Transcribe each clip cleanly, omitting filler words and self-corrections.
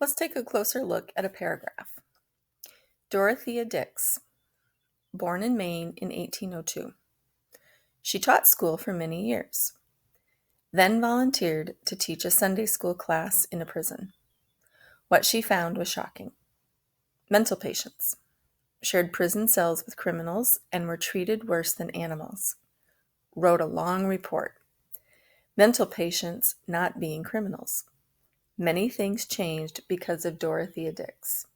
Let's take a closer look at a paragraph. Dorothea Dix, born in Maine in 1802. She taught school for many years, then volunteered to teach a Sunday school class in a prison. What she found was shocking. Mental patients shared prison cells with criminals and were treated worse than animals. Wrote a long report. Mental patients not being criminals. Many things changed because of Dorothea Dix.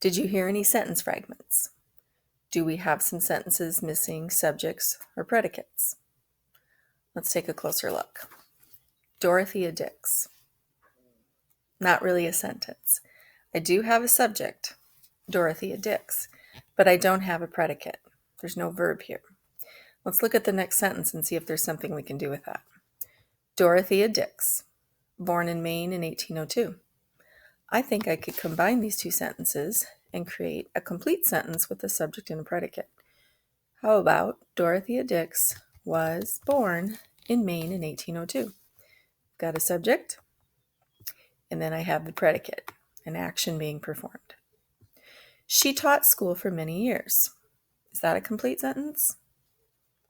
Did you hear any sentence fragments? Do we have some sentences missing subjects or predicates? Let's take a closer look. Dorothea Dix. Not really a sentence. I do have a subject, Dorothea Dix, but I don't have a predicate. There's no verb here. Let's look at the next sentence and see if there's something we can do with that. Dorothea Dix, born in Maine in 1802. I think I could combine these two sentences and create a complete sentence with a subject and a predicate. How about Dorothea Dix was born in Maine in 1802? Got a subject, and then I have the predicate, an action being performed. She taught school for many years. Is that a complete sentence?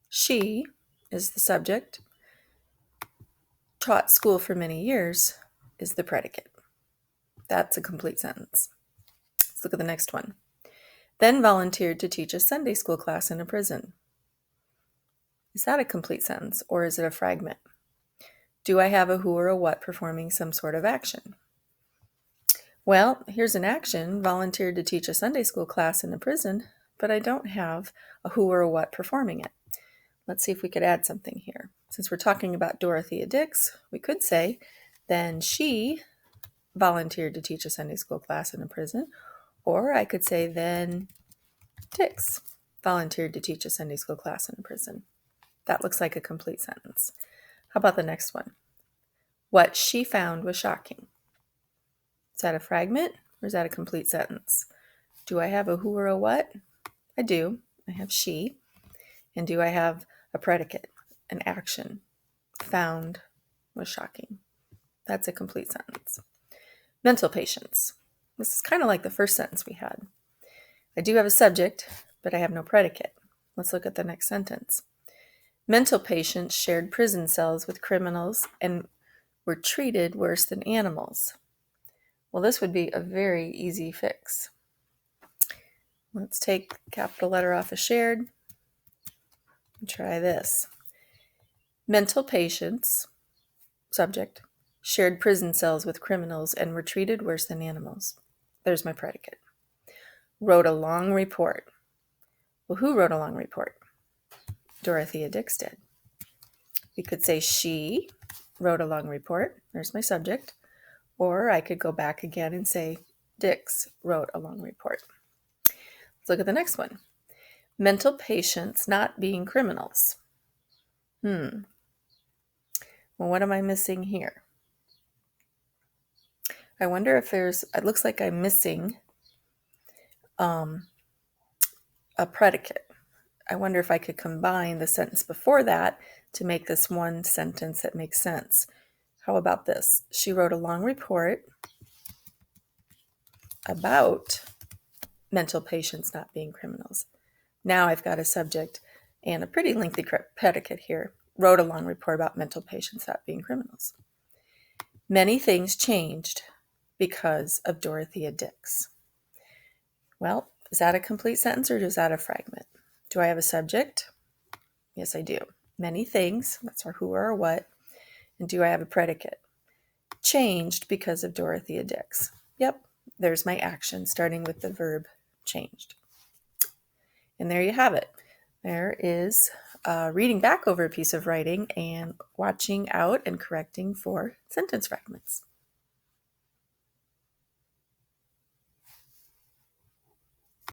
She is the subject. Taught school for many years is the predicate. That's a complete sentence. Let's look at the next one. Then volunteered to teach a Sunday school class in a prison. Is that a complete sentence, or is it a fragment? Do I have a who or a what performing some sort of action? Well, here's an action, volunteered to teach a Sunday school class in a prison, but I don't have a who or a what performing it. Let's see if we could add something here. Since we're talking about Dorothea Dix, we could say, then she volunteered to teach a Sunday school class in a prison, or I could say, then Dix volunteered to teach a Sunday school class in a prison. That looks like a complete sentence. How about the next one? What she found was shocking. Is that a fragment or is that a complete sentence? Do I have a who or a what? I do. I have she. And do I have a predicate, an action? Found was shocking. That's a complete sentence. Mental patients. This is kind of like the first sentence we had. I do have a subject, but I have no predicate. Let's look at the next sentence. Mental patients shared prison cells with criminals and were treated worse than animals. Well, this would be a very easy fix. Let's take capital letter off of shared and try this. Mental patients, subject, shared prison cells with criminals and were treated worse than animals. There's my predicate. Wrote a long report. Well, who wrote a long report? Dorothea Dix did. We could say she wrote a long report. There's my subject. Or I could go back again and say Dix wrote a long report. Let's look at the next one. Mental patients not being criminals. Well, what am I missing here? I wonder if it looks like I'm missing a predicate. I wonder if I could combine the sentence before that to make this one sentence that makes sense. How about this? She wrote a long report about mental patients not being criminals. Now I've got a subject and a pretty lengthy predicate here. Wrote a long report about mental patients not being criminals. Many things changed because of Dorothea Dix. Well, is that a complete sentence or is that a fragment? Do I have a subject? Yes, I do. Many things, that's our who or our what. And do I have a predicate? Changed because of Dorothea Dix. Yep, there's my action starting with the verb changed. And there you have it. There is reading back over a piece of writing and watching out and correcting for sentence fragments.